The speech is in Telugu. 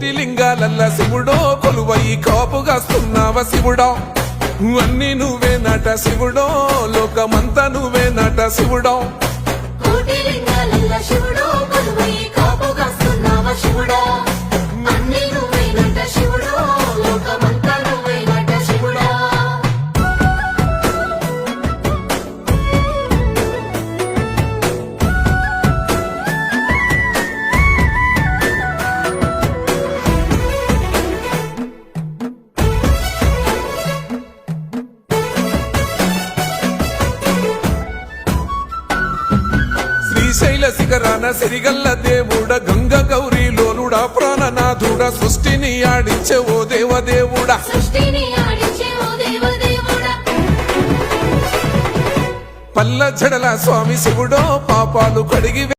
కోటి లింగాలల్ల శివుడో కొలువయి కాపుగాస్తున్నావ శివుడా అన్ని నువ్వే నట శివుడో లోకమంతా నువ్వే నట శివుడో కోటి లింగాలల్ల శివుడో కొలువయి కాపుగాస్తున్నావ శివుడా అన్ని నువ్వే నట శివుడో లోకమంతా నువ్వే నట శివుడా శ్రీశైల శిఖరాన సిరిగల్ల దేవుడ గంగ గౌరీ లోలుడా ప్రాణనాథుడ సృష్టిని ఆడించే ఓ దేవదేవుడా సృష్టిని ఆడించే ఓ దేవదేవుడా పల్ల జడల స్వామి శివుడో పాపాలు కడిగి